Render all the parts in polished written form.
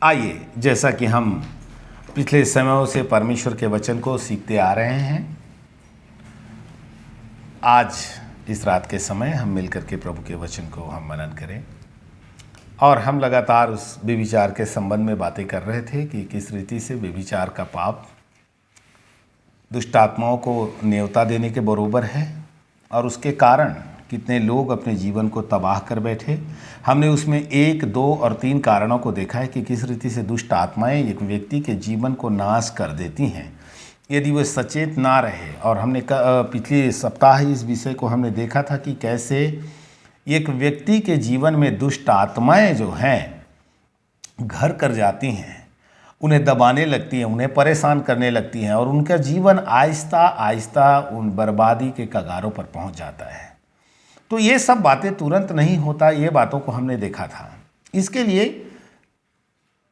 आइए, जैसा कि हम पिछले समयों से परमेश्वर के वचन को सीखते आ रहे हैं, आज इस रात के समय हम मिलकर के प्रभु के वचन को हम मनन करें। और हम लगातार उस व्यभिचार के संबंध में बातें कर रहे थे कि किस रीति से व्यभिचार का पाप दुष्ट आत्माओं को न्योता देने के बरोबर है और उसके कारण कितने लोग अपने जीवन को तबाह कर बैठे। हमने उसमें 1, 2 और 3 कारणों को देखा है कि किस रीति से दुष्ट आत्माएं एक व्यक्ति के जीवन को नाश कर देती हैं यदि वह सचेत ना रहे। और हमने पिछले सप्ताह ही इस विषय को हमने देखा था कि कैसे एक व्यक्ति के जीवन में दुष्ट आत्माएं जो हैं घर कर जाती हैं, उन्हें दबाने लगती हैं, उन्हें परेशान करने लगती हैं और उनका जीवन आहिस्ता आहिस्ता उन बर्बादी के कगारों पर पहुंच जाता है। तो ये सब बातें तुरंत नहीं होता, ये बातों को हमने देखा था। इसके लिए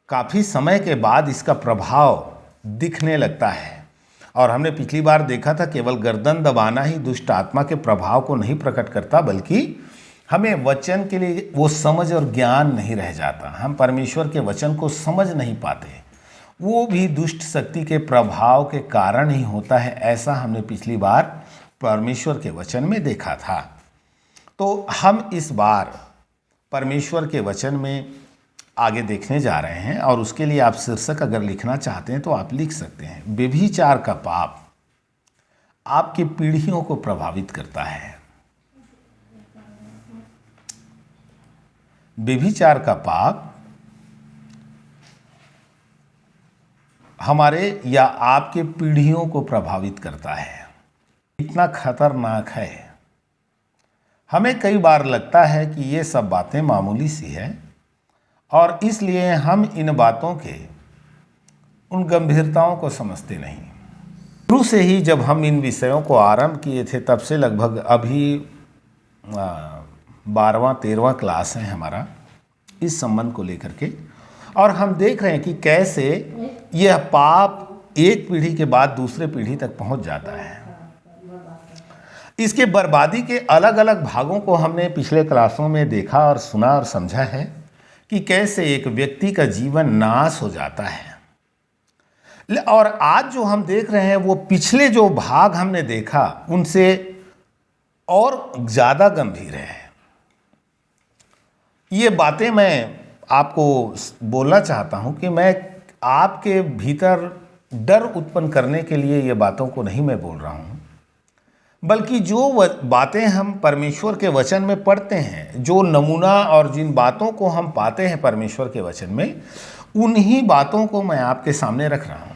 काफ़ी समय के बाद इसका प्रभाव दिखने लगता है। और हमने पिछली बार देखा था केवल गर्दन दबाना ही दुष्ट आत्मा के प्रभाव को नहीं प्रकट करता, बल्कि हमें वचन के लिए वो समझ और ज्ञान नहीं रह जाता। हम परमेश्वर के वचन को समझ नहीं पाते, वो भी दुष्ट शक्ति के प्रभाव के कारण ही होता है। ऐसा हमने पिछली बार परमेश्वर के वचन में देखा था। तो हम इस बार परमेश्वर के वचन में आगे देखने जा रहे हैं और उसके लिए आप शीर्षक अगर लिखना चाहते हैं तो आप लिख सकते हैं, व्यभिचार का पाप आपकी पीढ़ियों को प्रभावित करता है। व्यभिचार का पाप हमारे या आपके पीढ़ियों को प्रभावित करता है। इतना खतरनाक है। हमें कई बार लगता है कि ये सब बातें मामूली सी है और इसलिए हम इन बातों के उन गंभीरताओं को समझते नहीं। शुरू से ही जब हम इन विषयों को आरंभ किए थे तब से लगभग अभी 12वां 13वां क्लास है हमारा इस संबंध को लेकर के, और हम देख रहे हैं कि कैसे यह पाप एक पीढ़ी के बाद दूसरे पीढ़ी तक पहुंच जाता है। इसके बर्बादी के अलग अलग भागों को हमने पिछले क्लासों में देखा और सुना और समझा है कि कैसे एक व्यक्ति का जीवन नाश हो जाता है। और आज जो हम देख रहे हैं वो पिछले जो भाग हमने देखा उनसे और ज़्यादा गंभीर है। ये बातें मैं आपको बोलना चाहता हूँ कि मैं आपके भीतर डर उत्पन्न करने के लिए ये बातों को नहीं मैं बोल रहा हूँ, बल्कि जो बातें हम परमेश्वर के वचन में पढ़ते हैं, जो नमूना और जिन बातों को हम पाते हैं परमेश्वर के वचन में, उन्हीं बातों को मैं आपके सामने रख रहा हूं।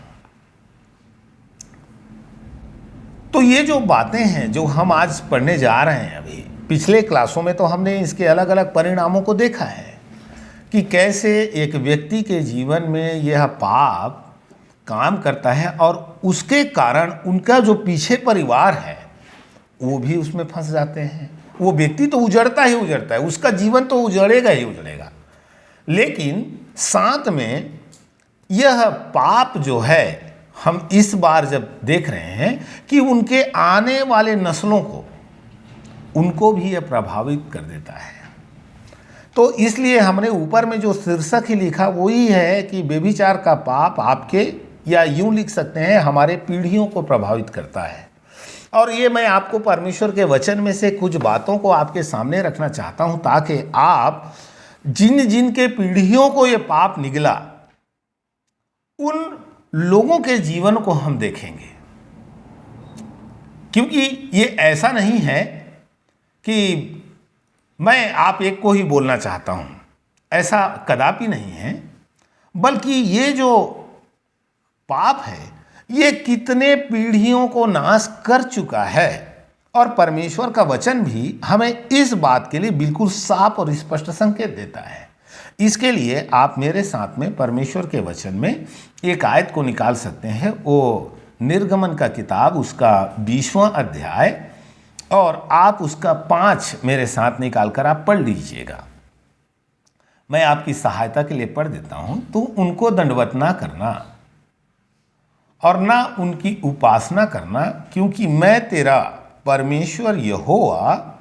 तो ये जो बातें हैं जो हम आज पढ़ने जा रहे हैं, अभी पिछले क्लासों में तो हमने इसके अलग अलग परिणामों को देखा है कि कैसे एक व्यक्ति के जीवन में यह पाप काम करता है और उसके कारण उनका जो पीछे परिवार है वो भी उसमें फंस जाते हैं। वो व्यक्ति तो उजड़ता ही उजड़ता है, उसका जीवन तो उजड़ेगा ही उजड़ेगा, लेकिन साथ में यह पाप जो है हम इस बार जब देख रहे हैं कि उनके आने वाले नस्लों को, उनको भी यह प्रभावित कर देता है। तो इसलिए हमने ऊपर में जो शीर्षक ही लिखा वही है कि व्यभिचार का पाप आपके, या यूं लिख सकते हैं, हमारे पीढ़ियों को प्रभावित करता है। और ये मैं आपको परमेश्वर के वचन में से कुछ बातों को आपके सामने रखना चाहता हूं ताकि आप जिन जिन के पीढ़ियों को ये पाप निगला उन लोगों के जीवन को हम देखेंगे। क्योंकि ये ऐसा नहीं है कि मैं आप एक को ही बोलना चाहता हूं, ऐसा कदापि नहीं है, बल्कि ये जो पाप है ये कितने पीढ़ियों को नाश कर चुका है। और परमेश्वर का वचन भी हमें इस बात के लिए बिल्कुल साफ और स्पष्ट संकेत देता है। इसके लिए आप मेरे साथ में परमेश्वर के वचन में एक आयत को निकाल सकते हैं, वो निर्गमन का किताब उसका 20वां अध्याय, और आप उसका 5 मेरे साथ निकाल कर आप पढ़ लीजिएगा। मैं आपकी सहायता के लिए पढ़ देता हूं। तो उनको दंडवत ना करना और ना उनकी उपासना करना, क्योंकि मैं तेरा परमेश्वर यहोवा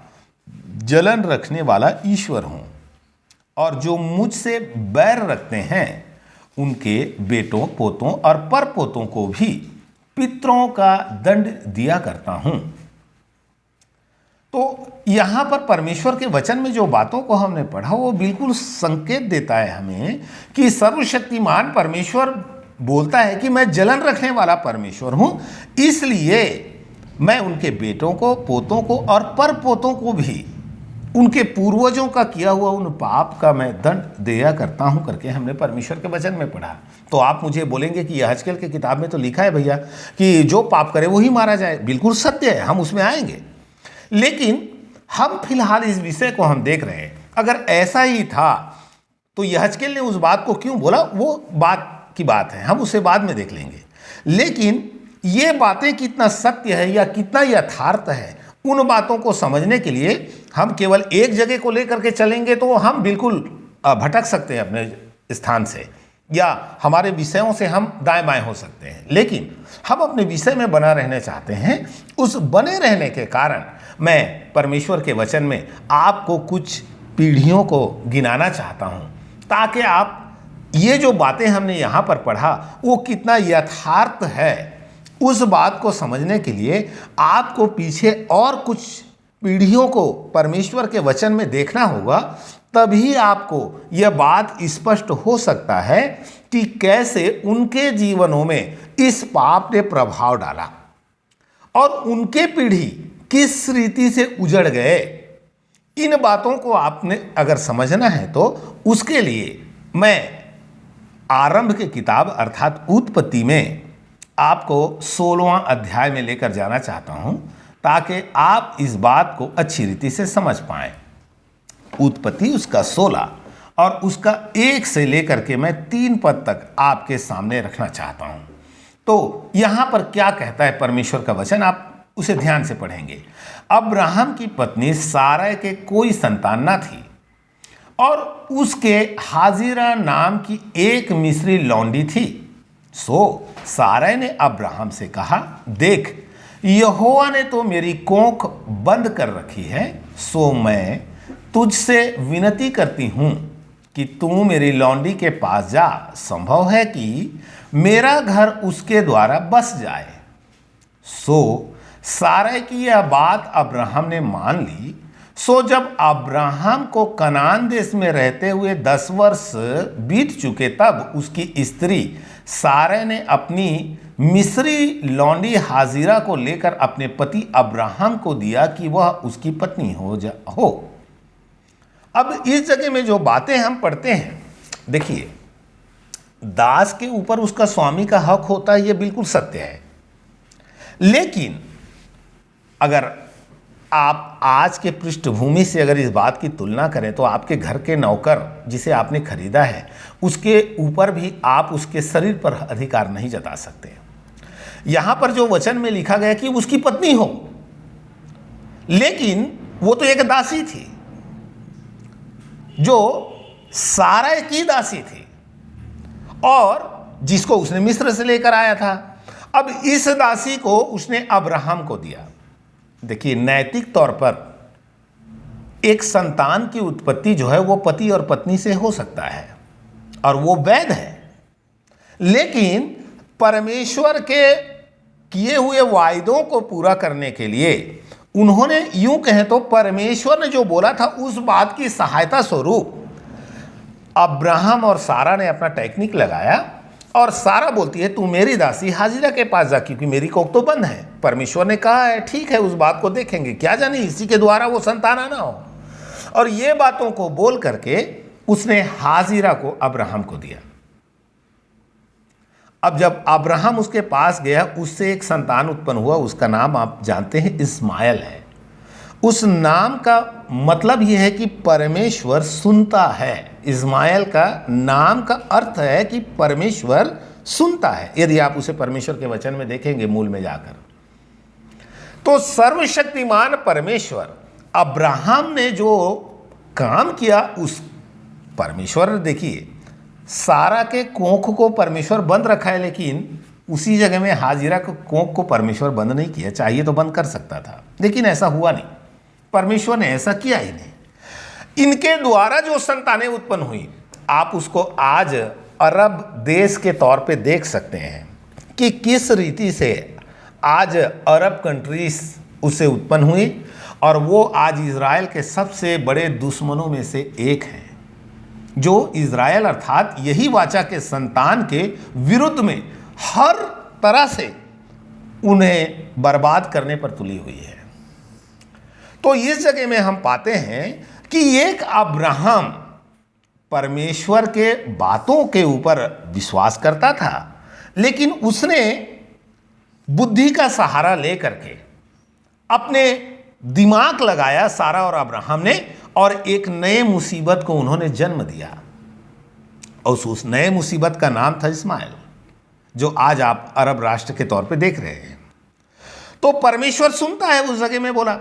जलन रखने वाला ईश्वर हूं, और जो मुझसे बैर रखते हैं उनके बेटों, पोतों और परपोतों को भी पितरों का दंड दिया करता हूं। तो यहां पर परमेश्वर के वचन में जो बातों को हमने पढ़ा वो बिल्कुल संकेत देता है हमें कि सर्वशक्तिमान परमेश्वर बोलता है कि मैं जलन रखने वाला परमेश्वर हूं, इसलिए मैं उनके बेटों को, पोतों को और परपोतों को भी उनके पूर्वजों का किया हुआ उन पाप का मैं दंड दिया करता हूं करके हमने परमेश्वर के वचन में पढ़ा। तो आप मुझे बोलेंगे कि यहेजकेल के किताब में तो लिखा है भैया कि जो पाप करे वही मारा जाए। बिल्कुल सत्य है, हम उसमें आएंगे, लेकिन हम फिलहाल इस विषय को हम देख रहे हैं। अगर ऐसा ही था तो यहेजकेल ने उस बात को क्यों बोला, वो बात की बात है, हम उसे बाद में देख लेंगे। लेकिन ये बातें कितना सत्य है या कितना यथार्थ है, उन बातों को समझने के लिए हम केवल एक जगह को लेकर के चलेंगे तो हम बिल्कुल भटक सकते हैं अपने स्थान से, या हमारे विषयों से हम दाएं बाएं हो सकते हैं। लेकिन हम अपने विषय में बना रहना चाहते हैं। उस बने रहने के कारण मैं परमेश्वर के वचन में आपको कुछ पीढ़ियों को गिनाना चाहता हूं, ताकि आप ये जो बातें हमने यहाँ पर पढ़ा वो कितना यथार्थ है, उस बात को समझने के लिए आपको पीछे और कुछ पीढ़ियों को परमेश्वर के वचन में देखना होगा। तभी आपको यह बात स्पष्ट हो सकता है कि कैसे उनके जीवनों में इस पाप ने प्रभाव डाला और उनके पीढ़ी किस रीति से उजड़ गए। इन बातों को आपने अगर समझना है तो उसके लिए मैं आरंभ की किताब अर्थात उत्पत्ति में आपको 16वां अध्याय में लेकर जाना चाहता हूं, ताकि आप इस बात को अच्छी रीति से समझ पाएं। उत्पत्ति उसका 16 और उसका 1 से लेकर के मैं 3 पद तक आपके सामने रखना चाहता हूं। तो यहां पर क्या कहता है परमेश्वर का वचन, आप उसे ध्यान से पढ़ेंगे। अब्राहम की पत्नी सारै के कोई संतान न थी और उसके हाजिरा नाम की एक मिस्री लौंडी थी। सो सारै ने अब्राहम से कहा, देख, यहोवा ने तो मेरी कोख बंद कर रखी है, सो मैं तुझसे विनती करती हूं कि तू मेरी लौंडी के पास जा। संभव है कि मेरा घर उसके द्वारा बस जाए। सो सारै की यह बात अब्राहम ने मान ली। सो जब अब्राहम को कनान देश में रहते हुए 10 वर्ष बीत चुके, तब उसकी स्त्री सारै ने अपनी मिस्री लौंडी हाजिरा को लेकर अपने पति अब्राहम को दिया कि वह उसकी पत्नी हो। अब इस जगह में जो बातें हम पढ़ते हैं, देखिए, दास के ऊपर उसका स्वामी का हक होता है, यह बिल्कुल सत्य है। लेकिन अगर आप आज के पृष्ठभूमि से अगर इस बात की तुलना करें तो आपके घर के नौकर जिसे आपने खरीदा है, उसके ऊपर भी आप उसके शरीर पर अधिकार नहीं जता सकते। यहां पर जो वचन में लिखा गया कि उसकी पत्नी हो, लेकिन वो तो एक दासी थी जो सारै की दासी थी और जिसको उसने मिस्र से लेकर आया था। अब इस दासी को उसने अब्राहम को दिया। देखिए, नैतिक तौर पर एक संतान की उत्पत्ति जो है वो पति और पत्नी से हो सकता है और वो वैध है, लेकिन परमेश्वर के किए हुए वायदों को पूरा करने के लिए उन्होंने, यूं कहें तो परमेश्वर ने जो बोला था उस बात की सहायता स्वरूप अब्राहम और सारा ने अपना टेक्निक लगाया और सारा बोलती है, तू मेरी दासी हाजिरा के पास जा, क्योंकि मेरी कोख तो बंद है। परमेश्वर ने कहा है, ठीक है, उस बात को देखेंगे, क्या जाने इसी के द्वारा वो संतान आना हो। और ये बातों को बोल करके उसने हाजिरा को अब्राहम को दिया। अब जब अब्राहम उसके पास गया, उससे एक संतान उत्पन्न हुआ। उसका नाम आप जानते हैं इस्माइल है। उस नाम का मतलब यह है कि परमेश्वर सुनता है। इस्माइल का नाम का अर्थ है कि परमेश्वर सुनता है, यदि आप उसे परमेश्वर के वचन में देखेंगे मूल में जाकर। तो सर्वशक्तिमान परमेश्वर, अब्राहम ने जो काम किया, उस परमेश्वर ने, देखिए, सारा के कोख को परमेश्वर बंद रखा है, लेकिन उसी जगह में हाजिरा के कोख को परमेश्वर बंद नहीं किया। चाहिए तो बंद कर सकता था, लेकिन ऐसा हुआ नहीं। परमेश्वर ने ऐसा किया ही नहीं। इनके द्वारा जो संतानें उत्पन्न हुई, आप उसको आज अरब देश के तौर पे देख सकते हैं कि किस रीति से आज अरब कंट्रीज उससे उत्पन्न हुई और वो आज इज़राइल के सबसे बड़े दुश्मनों में से एक हैं, जो इज़राइल अर्थात यही वाचा के संतान के विरुद्ध में हर तरह से उन्हें बर्बाद करने पर तुली हुई है। तो इस जगह में हम पाते हैं कि एक अब्राहम परमेश्वर के बातों के ऊपर विश्वास करता था, लेकिन उसने बुद्धि का सहारा लेकर के अपने दिमाग लगाया सारा और अब्राहम ने, और एक नए मुसीबत को उन्होंने जन्म दिया। और उस नए मुसीबत का नाम था इस्माइल, जो आज आप अरब राष्ट्र के तौर पे देख रहे हैं। तो परमेश्वर सुनता है, उस जगह में बोला,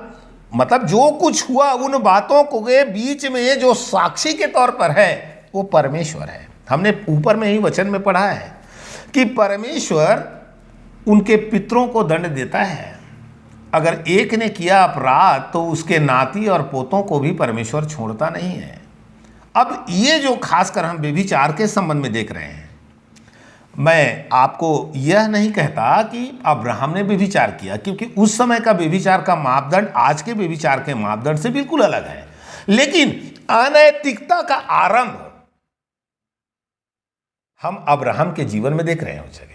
मतलब जो कुछ हुआ उन बातों के बीच में जो साक्षी के तौर पर है वो परमेश्वर है। हमने ऊपर में ही वचन में पढ़ा है कि परमेश्वर उनके पितरों को दंड देता है। अगर एक ने किया अपराध तो उसके नाती और पोतों को भी परमेश्वर छोड़ता नहीं है। अब ये जो खासकर हम व्यभिचार के संबंध में देख रहे हैं, मैं आपको यह नहीं कहता कि अब्राहम ने व्यभिचार किया, क्योंकि उस समय का व्यभिचार का मापदंड आज के व्यभिचार के मापदंड से बिल्कुल अलग है। लेकिन अनैतिकता का आरंभ हम अब्राहम के जीवन में देख रहे हैं। उस जगह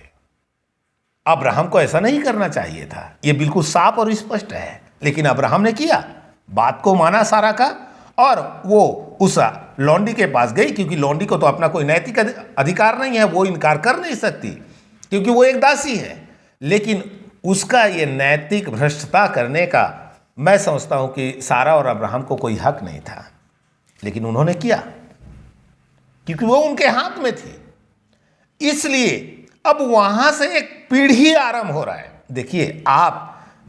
अब्राहम को ऐसा नहीं करना चाहिए था, यह बिल्कुल साफ और स्पष्ट है, लेकिन अब्राहम ने किया, बात को माना सारा का, और वो उस लौंडी के पास गई, क्योंकि लौंडी को तो अपना कोई नैतिक अधिकार नहीं है, वो इनकार कर नहीं सकती क्योंकि वो एक दासी है। लेकिन उसका ये नैतिक भ्रष्टता करने का मैं समझता हूं कि सारा और अब्राहम को कोई हक नहीं था, लेकिन उन्होंने किया क्योंकि वो उनके हाथ में थी। इसलिए अब वहां से एक पीढ़ी आरंभ हो रहा है। देखिए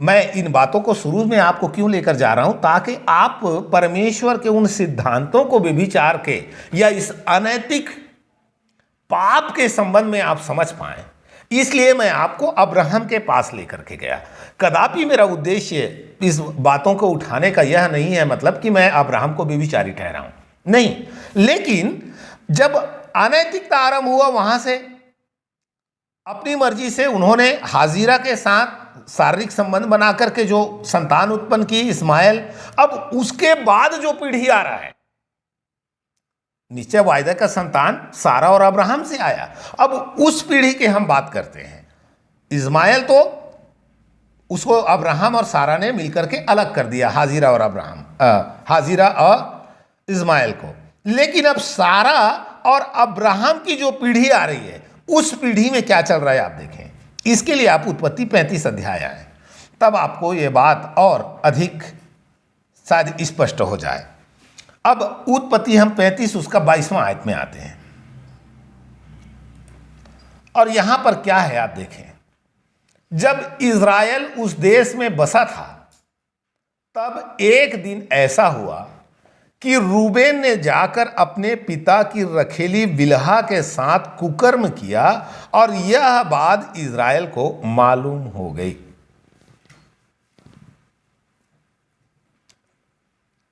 मैं इन बातों को शुरू में आपको क्यों लेकर जा रहा हूं, ताकि आप परमेश्वर के उन सिद्धांतों को व्यभिचार के या इस अनैतिक पाप के संबंध में आप समझ पाएं। इसलिए मैं आपको अब्राहम के पास लेकर के गया। कदापि मेरा उद्देश्य इस बातों को उठाने का यह नहीं है, मतलब कि मैं अब्राहम को व्यभिचारी ठहराऊं, नहीं। लेकिन जब अनैतिकता आरंभ हुआ, वहां से अपनी मर्जी से उन्होंने हाजिरा के साथ शारीरिक संबंध बनाकर के जो संतान उत्पन्न की, इस्माइल। अब उसके बाद जो पीढ़ी आ रहा है, निश्चय वायदा का संतान सारा और अब्राहम से आया। अब उस पीढ़ी की हम बात करते हैं। इस्माइल तो उसको अब्राहम और सारा ने मिलकर के अलग कर दिया, हाजिरा और इस्माइल को। लेकिन अब सारा और अब्राहम की जो पीढ़ी आ रही है, उस पीढ़ी में क्या चल रहा है आप देखें। इसके लिए आप उत्पत्ति 35 अध्याय आए, तब आपको यह बात और अधिक शायद स्पष्ट हो जाए। अब उत्पत्ति हम 35 उसका 22वां आयत में आते हैं, और यहां पर क्या है आप देखें। जब इज़राइल उस देश में बसा था, तब एक दिन ऐसा हुआ कि रूबेन ने जाकर अपने पिता की रखेली बिल्हा के साथ कुकर्म किया, और यह बात इज़राइल को मालूम हो गई।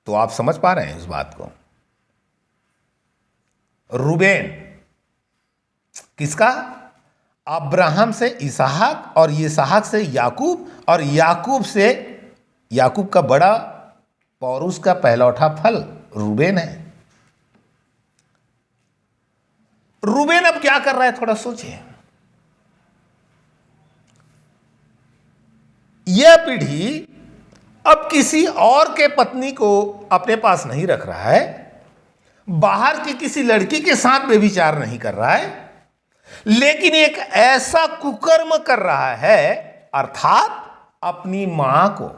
तो आप समझ पा रहे हैं इस बात को। रूबेन किसका? अब्राहम से इसहाक, और इसहाक से याकूब, और याकूब से याकूब का बड़ा पौरुष का पहलौठा फल रूबेन है। रूबेन अब क्या कर रहा है, थोड़ा सोचिए। यह पीढ़ी अब किसी और के पत्नी को अपने पास नहीं रख रहा है, बाहर की किसी लड़की के साथ व्यभिचार नहीं कर रहा है, लेकिन एक ऐसा कुकर्म कर रहा है, अर्थात अपनी मां को,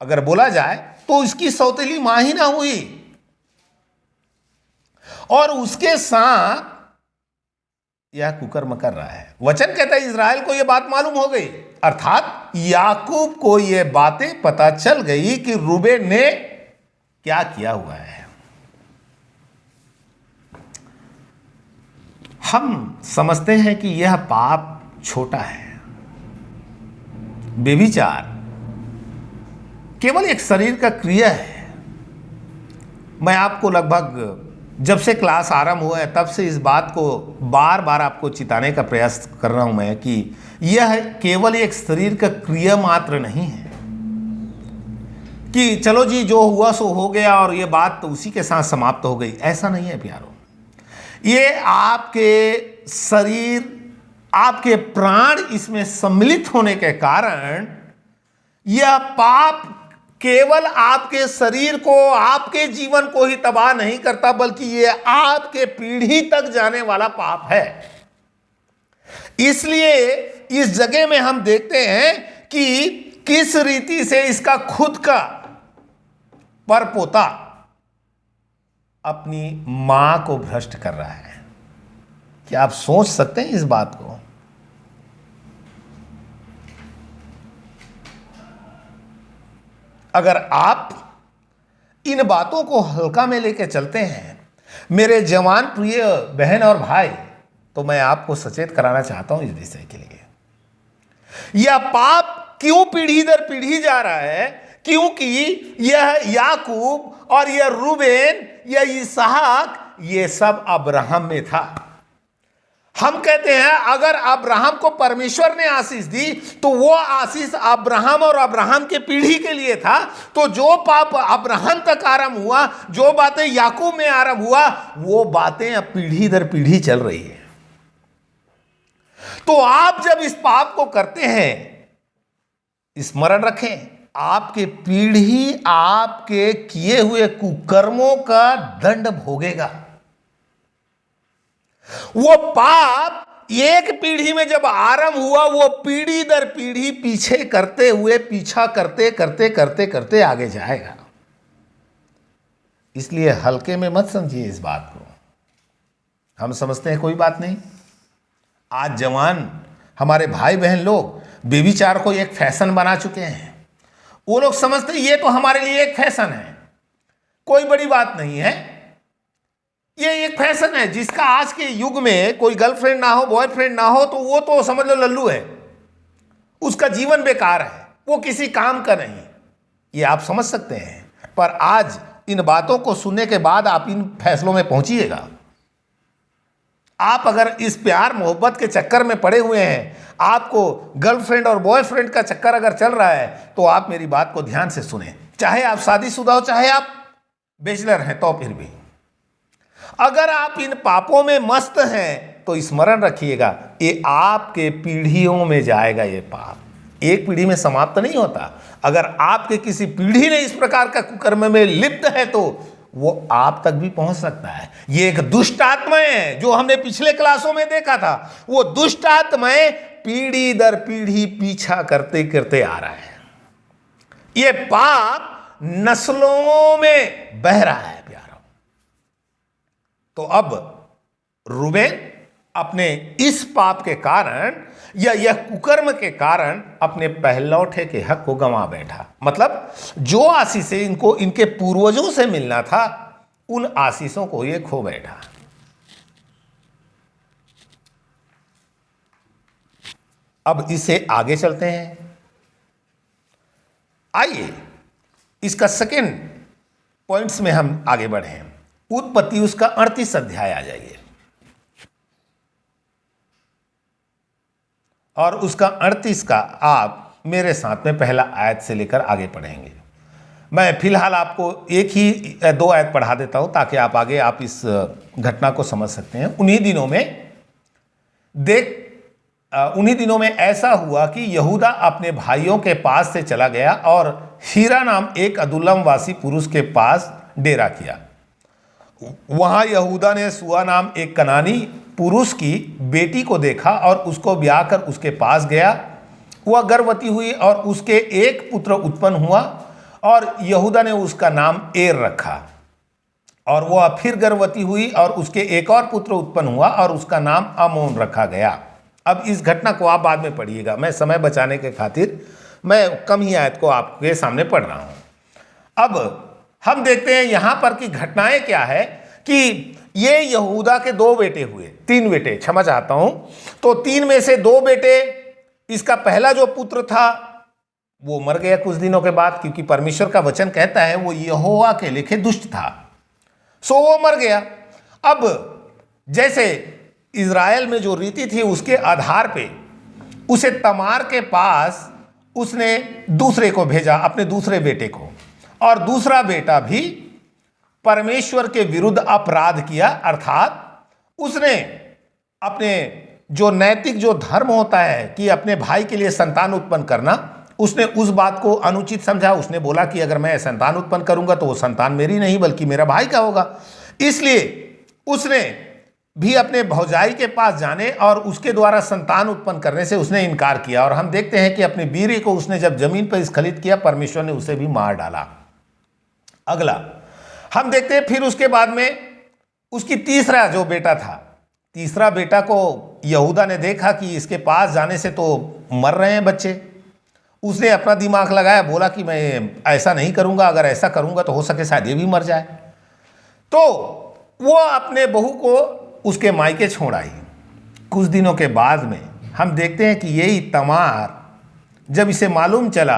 अगर बोला जाए तो इसकी सौतेली मां ही ना हुई, और उसके साथ यह कुकर्म कर रहा है। वचन कहता है इज़राइल को यह बात मालूम हो गई, अर्थात याकूब को यह बातें पता चल गई कि रूबेन ने क्या किया हुआ है। हम समझते हैं कि यह पाप छोटा है। व्यभिचार केवल एक शरीर का क्रिया है। मैं आपको लगभग जब से क्लास आरंभ हुआ है तब से इस बात को बार बार आपको चिताने का प्रयास कर रहा हूं मैं कि यह केवल एक शरीर का क्रिया मात्र नहीं है कि चलो जी जो हुआ सो हो गया और ये बात तो उसी के साथ समाप्त हो गई। ऐसा नहीं है प्यारो। ये आपके शरीर, आपके प्राण इसमें सम्मिलित होने के कारण यह पाप केवल आपके शरीर को, आपके जीवन को ही तबाह नहीं करता, बल्कि यह आपके पीढ़ी तक जाने वाला पाप है। इसलिए इस जगह में हम देखते हैं कि किस रीति से इसका खुद का परपोता अपनी मां को भ्रष्ट कर रहा है। क्या आप सोच सकते हैं इस बात को? अगर आप इन बातों को हल्का में लेकर चलते हैं मेरे जवान प्रिय बहन और भाई, तो मैं आपको सचेत कराना चाहता हूं इस विषय के लिए। यह पाप क्यों पीढ़ी दर पीढ़ी जा रहा है? क्योंकि यह याकूब और यह रूबेन, यह इसहाक, ये सब अब्राहम में था। हम कहते हैं अगर अब्राहम को परमेश्वर ने आशीष दी तो वो आशीष अब्राहम और अब्राहम के पीढ़ी के लिए था। तो जो पाप अब्राहम तक आरंभ हुआ, जो बातें याकूब में आरंभ हुआ, वो बातें अब पीढ़ी दर पीढ़ी चल रही है। तो आप जब इस पाप को करते हैं, स्मरण रखें, आपके पीढ़ी आपके किए हुए कुकर्मों का दंड भोगेगा। वो पाप एक पीढ़ी में जब आरंभ हुआ, वो पीढ़ी दर पीढ़ी पीछे करते हुए, पीछा करते करते करते करते आगे जाएगा। इसलिए हल्के में मत समझिए इस बात को। हम समझते हैं कोई बात नहीं। आज जवान हमारे भाई बहन लोग व्यभिचार को एक फैशन बना चुके हैं। वो लोग समझते हैं ये तो हमारे लिए एक फैशन है, कोई बड़ी बात नहीं है, ये एक फैशन है। जिसका आज के युग में कोई गर्लफ्रेंड ना हो, बॉयफ्रेंड ना हो, तो वो तो समझ लो लल्लू है, उसका जीवन बेकार है, वो किसी काम का नहीं। ये आप समझ सकते हैं। पर आज इन बातों को सुनने के बाद आप इन फैसलों में पहुंचिएगा। आप अगर इस प्यार मोहब्बत के चक्कर में पड़े हुए हैं, आपको गर्लफ्रेंड और बॉयफ्रेंड का चक्कर अगर चल रहा है, तो आप मेरी बात को ध्यान से सुने। चाहे आप शादीशुदा हो, चाहे आप बैचलर हैं, तो फिर भी अगर आप इन पापों में मस्त हैं, तो स्मरण रखिएगा ये आपके पीढ़ियों में जाएगा। ये पाप एक पीढ़ी में समाप्त नहीं होता। अगर आपके किसी पीढ़ी ने इस प्रकार का कुकर्म में लिप्त है, तो वो आप तक भी पहुंच सकता है। ये एक दुष्ट आत्माएं है, जो हमने पिछले क्लासों में देखा था। वो दुष्ट आत्माएं पीढ़ी दर पीढ़ी पीछा करते करते आ रहा है। ये पाप नस्लों में बह रहा है प्यारो। तो अब रूबेन अपने इस पाप के कारण या यह कुकर्म के कारण अपने पहलौठे के हक को गंवा बैठा। मतलब जो आशीषें इनको इनके पूर्वजों से मिलना था, उन आशीषों को ये खो बैठा। अब इसे आगे चलते हैं। आइए इसका सेकेंड पॉइंट्स में हम आगे बढ़े। उत्पत्ति उसका 38 अध्याय आ जाइए और उसका 38 का आप मेरे साथ में पहला आयत से लेकर आगे पढ़ेंगे। मैं फिलहाल आपको एक ही 2 आयत पढ़ा देता हूं ताकि आप आगे आप इस घटना को समझ सकते हैं। उन्हीं दिनों में ऐसा हुआ कि यहूदा अपने भाइयों के पास से चला गया और हीरा नाम एक अदुल्लम वासी पुरुष के पास डेरा किया। वहां यहूदा ने सुआ नाम एक कनानी पुरुष की बेटी को देखा और उसको ब्याह कर उसके पास गया। वह गर्भवती हुई और उसके एक पुत्र उत्पन्न हुआ और यहूदा ने उसका नाम एर रखा। और वह फिर गर्भवती हुई और उसके एक और पुत्र उत्पन्न हुआ और उसका नाम आमोन रखा गया। अब इस घटना को आप बाद में पढ़िएगा, मैं समय बचाने के खातिर मैं कम ही आयत को आपके सामने पढ़ रहा हूं। अब हम देखते हैं यहां पर की घटनाएं क्या है कि ये यहूदा के 2 बेटे हुए, 3 बेटे, क्षमा चाहता हूं। तो 3 में से 2 बेटे, इसका पहला जो पुत्र था वो मर गया कुछ दिनों के बाद, क्योंकि परमेश्वर का वचन कहता है वो यहोवा के लेखे दुष्ट था, सो वो मर गया। अब जैसे इज़राइल में जो रीति थी उसके आधार पे उसे तमार के पास उसने दूसरे को भेजा, अपने दूसरे बेटे को, और दूसरा बेटा भी परमेश्वर के विरुद्ध अपराध किया, अर्थात उसने अपने जो नैतिक जो धर्म होता है कि अपने भाई के लिए संतान उत्पन्न करना, उसने उस बात को अनुचित समझा। उसने बोला कि अगर मैं संतान उत्पन्न करूंगा तो वो संतान मेरी नहीं बल्कि मेरा भाई का होगा। इसलिए उसने भी अपने भौजाई के पास जाने और उसके द्वारा संतान उत्पन्न करने से उसने इनकार किया। और हम देखते हैं कि अपने बीवी को उसने जब जमीन पर स्खलित किया, परमेश्वर ने उसे भी मार डाला। अगला हम देखते हैं, फिर उसके बाद में उसकी तीसरा जो बेटा था, तीसरा बेटा को यहूदा ने देखा कि इसके पास जाने से तो मर रहे हैं बच्चे। उसने अपना दिमाग लगाया, बोला कि मैं ऐसा नहीं करूंगा, अगर ऐसा करूंगा तो हो सके शायद ये भी मर जाए। तो वो अपने बहू को उसके मायके छोड़ आई। कुछ दिनों के बाद में हम देखते हैं कि यही तमार, जब इसे मालूम चला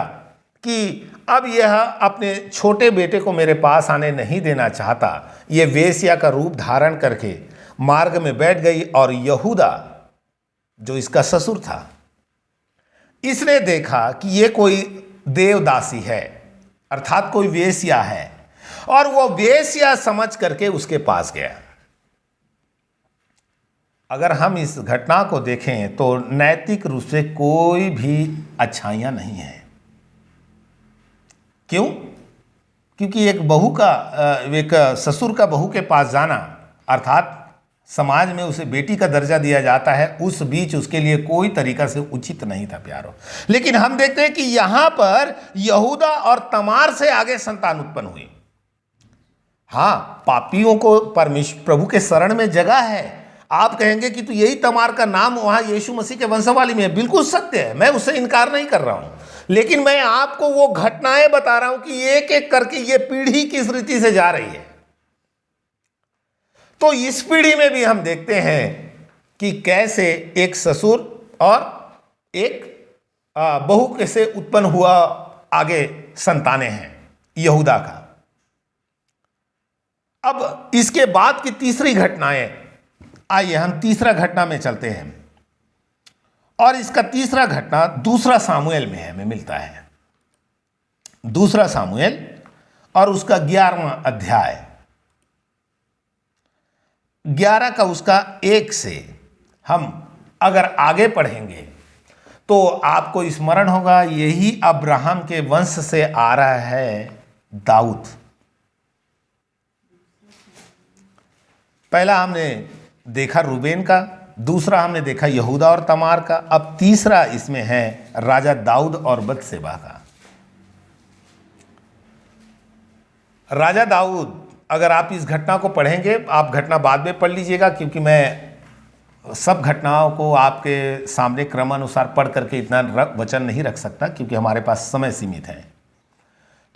कि अब यह अपने छोटे बेटे को मेरे पास आने नहीं देना चाहता, ये वेश्या का रूप धारण करके मार्ग में बैठ गई। और यहूदा जो इसका ससुर था, इसने देखा कि ये कोई देवदासी है, अर्थात कोई वेश्या है, और वो वेश्या समझ करके उसके पास गया। अगर हम इस घटना को देखें तो नैतिक रूप से कोई भी अच्छाइयां नहीं है। क्यों? क्योंकि एक बहू का, एक ससुर का बहू के पास जाना, अर्थात समाज में उसे बेटी का दर्जा दिया जाता है, उस बीच उसके लिए कोई तरीका से उचित नहीं था प्यारो। लेकिन हम देखते हैं कि यहां पर यहूदा और तमार से आगे संतान उत्पन्न हुई। हाँ, पापियों को परमेश्वर प्रभु के शरण में जगह है। आप कहेंगे कि तो यही तमार का नाम वहां यीशु मसीह के वंशावली में है, बिल्कुल सत्य है, मैं उससे इनकार नहीं कर रहा हूं। लेकिन मैं आपको वो घटनाएं बता रहा हूं कि एक एक करके ये पीढ़ी किस रीति से जा रही है। तो इस पीढ़ी में भी हम देखते हैं कि कैसे एक ससुर और एक बहू कैसे उत्पन्न हुआ, आगे संतानें हैं यहूदा का। अब इसके बाद की तीसरी घटनाएं, आइए हम तीसरा घटना में चलते हैं। और इसका तीसरा घटना दूसरा सामुएल में हमें मिलता है। दूसरा सामुएल और उसका 11वां अध्याय, 11 का उसका 1 से हम अगर आगे पढ़ेंगे तो आपको स्मरण होगा, यही अब्राहम के वंश से आ रहा है दाऊद। पहला हमने देखा रूबेन का, दूसरा हमने देखा यहूदा और तमार का, अब तीसरा इसमें है राजा दाऊद और बतशेबा का। राजा दाऊद, अगर आप इस घटना को पढ़ेंगे, आप घटना बाद में पढ़ लीजिएगा, क्योंकि मैं सब घटनाओं को आपके सामने क्रमानुसार पढ़ करके इतना वचन नहीं रख सकता, क्योंकि हमारे पास समय सीमित है।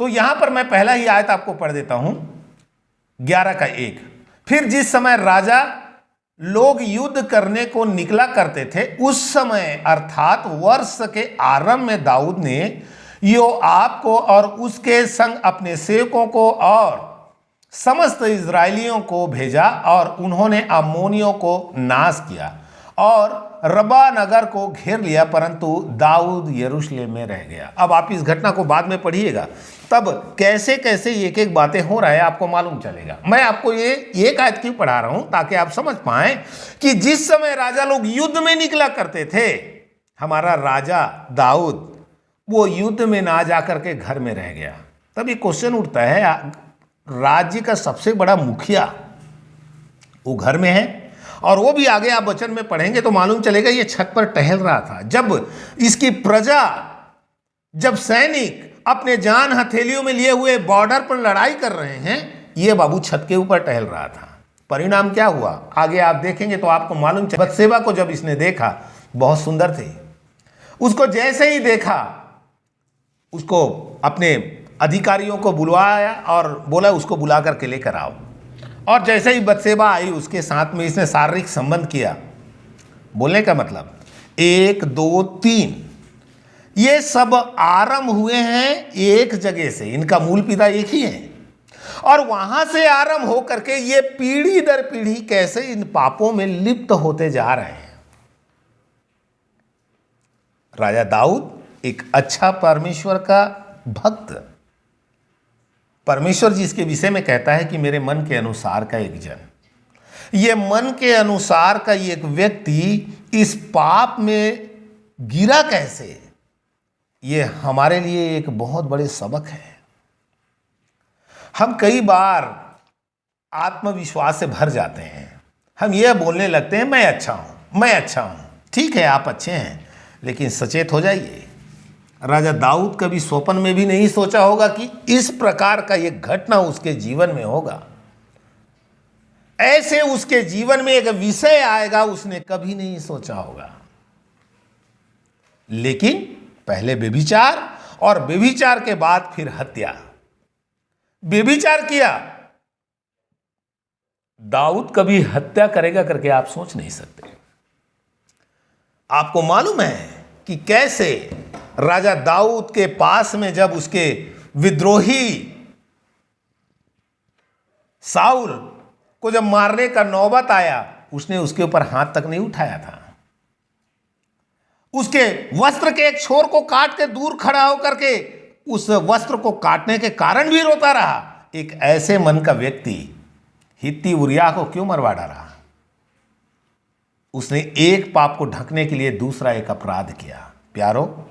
तो यहां पर मैं पहला ही आयत आपको पढ़ देता हूं, 11 का 1। फिर जिस समय राजा लोग युद्ध करने को निकला करते थे, उस समय अर्थात वर्ष के आरंभ में दाऊद ने योआब को और उसके संग अपने सेवकों को और समस्त इजरायलियों को भेजा, और उन्होंने अम्मोनियों को नाश किया और रबा नगर को घेर लिया, परंतु दाऊद यरूशलेम में रह गया। अब आप इस घटना को बाद में पढ़िएगा, तब कैसे कैसे एक एक बातें हो रहा है आपको मालूम चलेगा। मैं आपको ये एक आयत क्यों पढ़ा रहा हूं, ताकि आप समझ पाएं कि जिस समय राजा लोग युद्ध में निकला करते थे, हमारा राजा दाऊद वो युद्ध में ना जाकर के घर में रह गया। तब ये क्वेश्चन उठता है, राज्य का सबसे बड़ा मुखिया वो घर में है, और वो भी आगे आप वचन में पढ़ेंगे तो मालूम चलेगा ये छत पर टहल रहा था। जब इसकी प्रजा, जब सैनिक अपने जान हथेलियों में लिए हुए बॉर्डर पर लड़ाई कर रहे हैं, ये बाबू छत के ऊपर टहल रहा था। परिणाम क्या हुआ आगे आप देखेंगे तो आपको मालूम चलेगा। बतशेबा को जब इसने देखा, बहुत सुंदर थी, उसको जैसे ही देखा, उसको अपने अधिकारियों को बुलवाया और बोला उसको बुला करके लेकर आओ। और जैसे ही बतशेबा आई, उसके साथ में इसने शारीरिक संबंध किया। बोलने का मतलब 1 2 3 ये सब आरंभ हुए हैं एक जगह से, इनका मूल पिता एक ही है। और वहां से आरंभ हो करके ये पीढ़ी दर पीढ़ी कैसे इन पापों में लिप्त होते जा रहे हैं। राजा दाऊद एक अच्छा परमेश्वर का भक्त, परमेश्वर जिसके विषय में कहता है कि मेरे मन के अनुसार का एक जन, ये मन के अनुसार का एक व्यक्ति इस पाप में गिरा कैसे, ये हमारे लिए एक बहुत बड़े सबक है। हम कई बार आत्मविश्वास से भर जाते हैं, हम यह बोलने लगते हैं मैं अच्छा हूं, मैं अच्छा हूं। ठीक है, आप अच्छे हैं, लेकिन सचेत हो जाइए। राजा दाऊद कभी स्वप्न में भी नहीं सोचा होगा कि इस प्रकार का एक घटना उसके जीवन में होगा, ऐसे उसके जीवन में एक विषय आएगा, उसने कभी नहीं सोचा होगा। लेकिन पहले व्यभिचार और व्यभिचार के बाद फिर हत्या। व्यभिचार किया, दाऊद कभी हत्या करेगा करके आप सोच नहीं सकते। आपको मालूम है कि कैसे राजा दाऊद के पास में जब उसके विद्रोही साउल को जब मारने का नौबत आया, उसने उसके ऊपर हाथ तक नहीं उठाया था। उसके वस्त्र के एक छोर को काट के दूर खड़ा होकर के उस वस्त्र को काटने के कारण भी रोता रहा। एक ऐसे मन का व्यक्ति हित्ती उरिया को क्यों मरवा डाला? उसने एक पाप को ढकने के लिए दूसरा एक अपराध किया। प्यारो,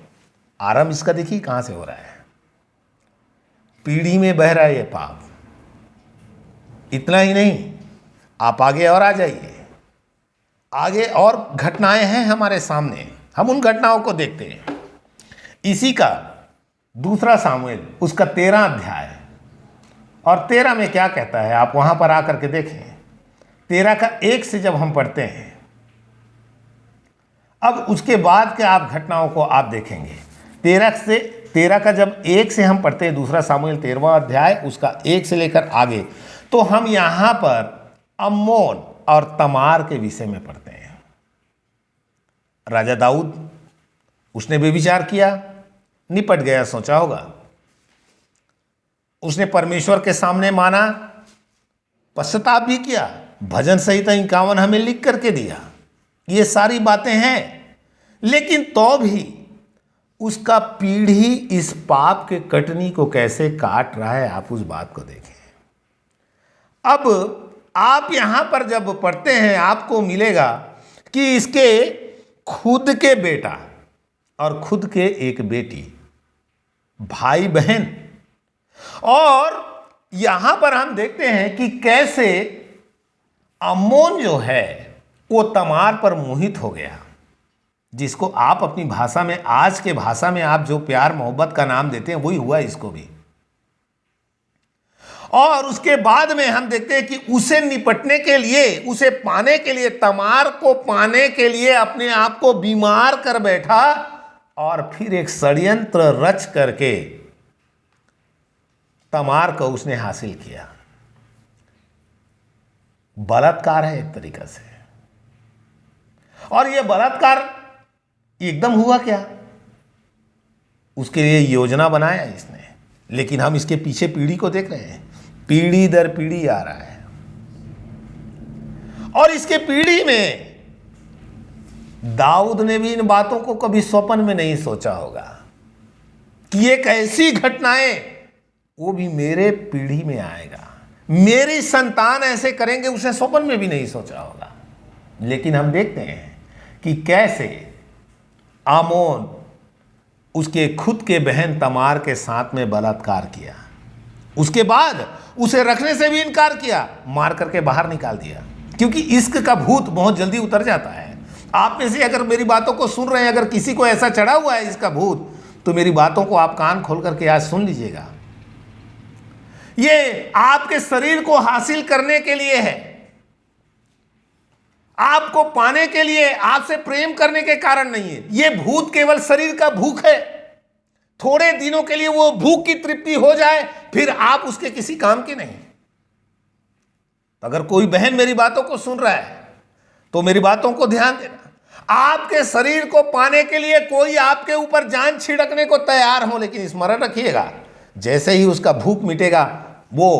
आरंभ इसका देखिए कहां से हो रहा है। पीढ़ी में बह रहा है ये पाप। इतना ही नहीं, आप आगे और आ जाइए, आगे और घटनाएं हैं हमारे सामने, हम उन घटनाओं को देखते हैं। इसी का दूसरा सामुएल उसका 13 अध्याय और 13 में क्या कहता है, आप वहां पर आकर के देखें। 13 का 1 से जब हम पढ़ते हैं, अब उसके बाद के आप घटनाओं को आप देखेंगे। 13 का जब 1 से हम पढ़ते हैं, दूसरा सामुएल 13वां अध्याय उसका 1 से लेकर आगे, तो हम यहां पर अम्मोन और तमार के विषय में पढ़ते हैं। राजा दाऊद, उसने व्यभिचार किया, निपट गया, सोचा होगा। उसने परमेश्वर के सामने माना, पश्चाताप भी किया, भजन संहिता 51 हमें लिख करके दिया, ये सारी बातें हैं। लेकिन तो भी उसका पीढ़ी इस पाप के कटनी को कैसे काट रहा है, आप उस बात को देखें। अब आप यहां पर जब पढ़ते हैं, आपको मिलेगा कि इसके खुद के बेटा और खुद के एक बेटी, भाई बहन, और यहां पर हम देखते हैं कि कैसे अम्मोन जो है वो तमार पर मोहित हो गया, जिसको आप अपनी भाषा में, आज के भाषा में आप जो प्यार मोहब्बत का नाम देते हैं, वही हुआ इसको भी। और उसके बाद में हम देखते हैं कि उसे निपटने के लिए, उसे पाने के लिए, तमार को पाने के लिए अपने आप को बीमार कर बैठा और फिर एक षड्यंत्र रच करके तमार को उसने हासिल किया। बलात्कार है एक तरीका से। और यह बलात्कार एकदम हुआ क्या, उसके लिए योजना बनाया इसने। लेकिन हम इसके पीछे पीढ़ी को देख रहे हैं, पीढ़ी दर पीढ़ी आ रहा है। और इसके पीढ़ी में दाऊद ने भी इन बातों को कभी स्वप्न में नहीं सोचा होगा कि एक ऐसी घटनाएं वो भी मेरे पीढ़ी में आएगा, मेरी संतान ऐसे करेंगे, उसे स्वप्न में भी नहीं सोचा होगा। लेकिन हम देखते हैं कि कैसे आमोन उसके खुद के बहन तमार के साथ में बलात्कार किया, उसके बाद उसे रखने से भी इनकार किया, मार करके बाहर निकाल दिया। क्योंकि इश्क का भूत बहुत जल्दी उतर जाता है। आप में से अगर मेरी बातों को सुन रहे हैं, अगर किसी को ऐसा चढ़ा हुआ है इसका भूत, तो मेरी बातों को आप कान खोल करके आज सुन लीजिएगा। ये आपके शरीर को हासिल करने के लिए है, आपको पाने के लिए, आपसे प्रेम करने के कारण नहीं है। ये भूत केवल शरीर का भूख है, थोड़े दिनों के लिए वो भूख की तृप्ति हो जाए, फिर आप उसके किसी काम के नहीं। अगर कोई बहन मेरी बातों को सुन रहा है तो मेरी बातों को ध्यान देना। आपके शरीर को पाने के लिए कोई आपके ऊपर जान छिड़कने को तैयार हो, लेकिन स्मरण रखिएगा, जैसे ही उसका भूख मिटेगा वो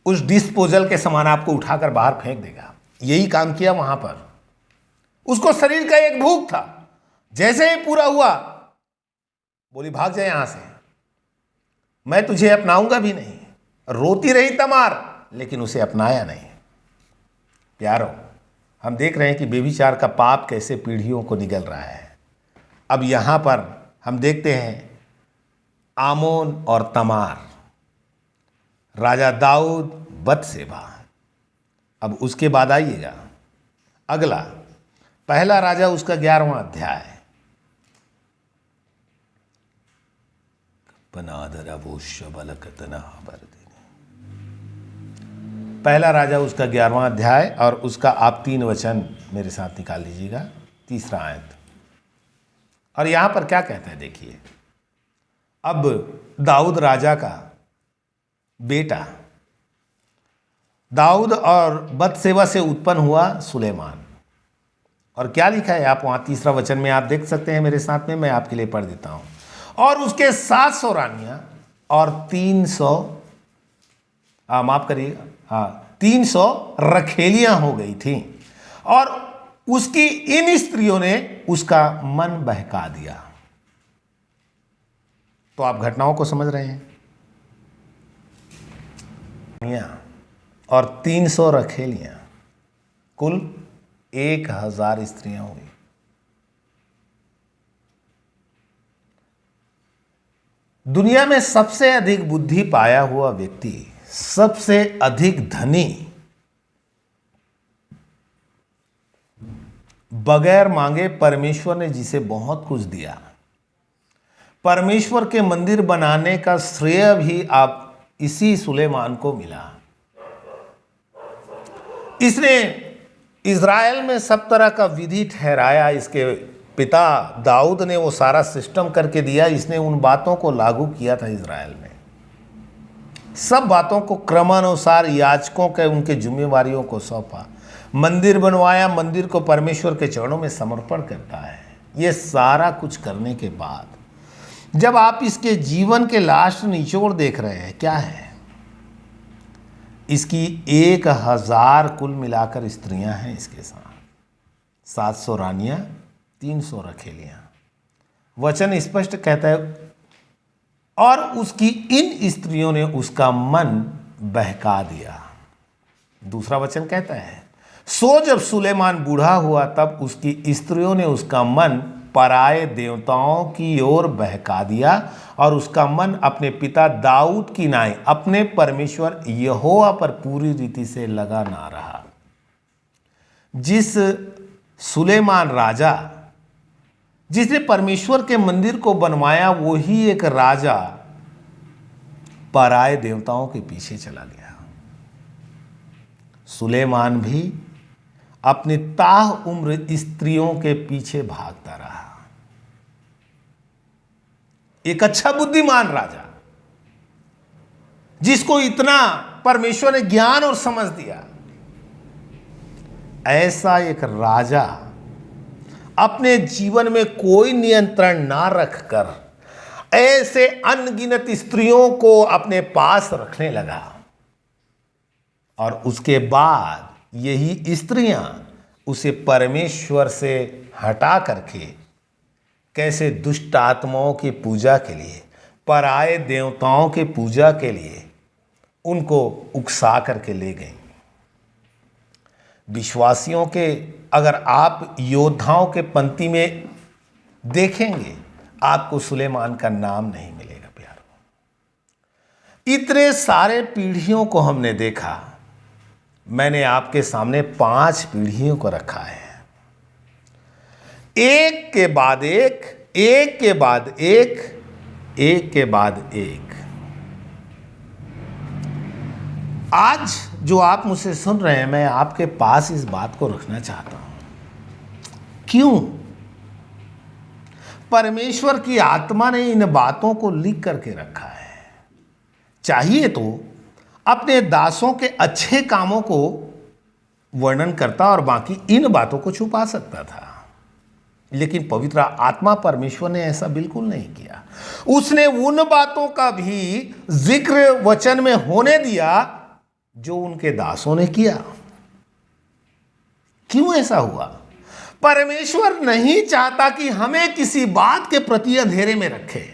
उस डिस्पोजल के समान आपको उठाकर बाहर फेंक देगा। यही काम किया वहां पर। उसको शरीर का एक भूख था, जैसे ही पूरा हुआ बोली भाग जाए यहां से, मैं तुझे अपनाऊंगा भी नहीं। रोती रही तमार, लेकिन उसे अपनाया नहीं। प्यारो, हम देख रहे हैं कि बेविचार का पाप कैसे पीढ़ियों को निगल रहा है। अब यहां पर हम देखते हैं आमोन और तमार, राजा दाऊद, बतशेबा। अब उसके बाद आइएगा अगला, पहला राजा उसका 11वां अध्याय। पहला राजा उसका 11वां अध्याय और उसका आप 3 वचन मेरे साथ निकाल लीजिएगा, 3रा आयत। और यहां पर क्या कहता है देखिए। अब दाऊद राजा का बेटा, दाऊद और बतशेबा से उत्पन्न हुआ सुलेमान। और क्या लिखा है आप वहां 3रा वचन में आप देख सकते हैं मेरे साथ में, मैं आपके लिए पढ़ देता हूं। और उसके 700 रानियां और 300 माफ करिएगा, हाँ 300 रखेलियां हो गई थीं। और उसकी इन स्त्रियों ने उसका मन बहका दिया। तो आप घटनाओं को समझ रहे हैं। और 300 रखेलियां, कुल 1000 स्त्रियां हुई। दुनिया में सबसे अधिक बुद्धि पाया हुआ व्यक्ति, सबसे अधिक धनी, बगैर मांगे परमेश्वर ने जिसे बहुत कुछ दिया, परमेश्वर के मंदिर बनाने का श्रेय भी आप इसी सुलेमान को मिला। इसने इज़राइल में सब तरह का विधि ठहराया। इसके पिता दाऊद ने वो सारा सिस्टम करके दिया। इसने उन बातों को लागू किया था इज़राइल में। सब बातों को क्रमानुसार याजकों के उनके जिम्मेवारियों को सौंपा। मंदिर बनवाया, मंदिर को परमेश्वर के चरणों में समर्पण करता है। ये सारा कुछ करने के बाद जब आप इसके जीवन के लास्ट निचोड़ देख रहे हैं, क्या है, इसकी 1000 कुल मिलाकर स्त्रियां हैं इसके साथ, 700 रानियां, 300 रखेलियां। वचन स्पष्ट कहता है और उसकी इन स्त्रियों ने उसका मन बहका दिया। दूसरा वचन कहता है, सो जब सुलेमान बूढ़ा हुआ तब उसकी स्त्रियों ने उसका मन पराये देवताओं की ओर बहका दिया और उसका मन अपने पिता दाऊद की नाई अपने परमेश्वर यहोवा पर पूरी रीति से लगा ना रहा। जिस सुलेमान राजा जिसने परमेश्वर के मंदिर को बनवाया, वही एक राजा पराये देवताओं के पीछे चला गया। सुलेमान भी अपनी ताह उम्र स्त्रियों के पीछे भागता रहा। एक अच्छा बुद्धिमान राजा जिसको इतना परमेश्वर ने ज्ञान और समझ दिया, ऐसा एक राजा अपने जीवन में कोई नियंत्रण ना रखकर ऐसे अनगिनत स्त्रियों को अपने पास रखने लगा। और उसके बाद यही स्त्रियां उसे परमेश्वर से हटा करके कैसे दुष्ट आत्माओं की पूजा के लिए, पराये देवताओं की पूजा के लिए उनको उकसा करके ले गई। विश्वासियों के अगर आप योद्धाओं के पंक्ति में देखेंगे, आपको सुलेमान का नाम नहीं मिलेगा। प्यारो, इतने सारे पीढ़ियों को हमने देखा। मैंने आपके सामने 5 पीढ़ियों को रखा है, एक के बाद एक, एक के बाद एक, एक के बाद एक। आज जो आप मुझसे सुन रहे हैं, मैं आपके पास इस बात को रखना चाहता हूं। क्यों? परमेश्वर की आत्मा ने इन बातों को लिख करके रखा है। चाहिए तो अपने दासों के अच्छे कामों को वर्णन करता और बाकी इन बातों को छुपा सकता था, लेकिन पवित्र आत्मा परमेश्वर ने ऐसा बिल्कुल नहीं किया। उसने उन बातों का भी जिक्र वचन में होने दिया जो उनके दासों ने किया। क्यों ऐसा हुआ? परमेश्वर नहीं चाहता कि हमें किसी बात के प्रति अंधेरे में रखे,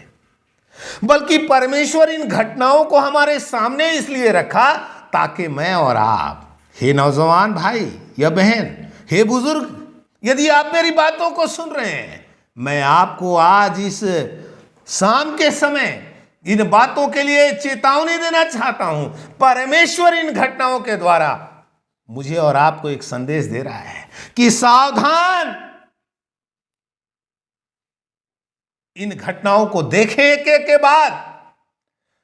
बल्कि परमेश्वर इन घटनाओं को हमारे सामने इसलिए रखा ताकि मैं और आप, हे नौजवान भाई या बहन, हे बुजुर्ग, यदि आप मेरी बातों को सुन रहे हैं, मैं आपको आज इस शाम के समय इन बातों के लिए चेतावनी देना चाहता हूं। परमेश्वर इन घटनाओं के द्वारा मुझे और आपको एक संदेश दे रहा है कि सावधान, इन घटनाओं को देखें के बाद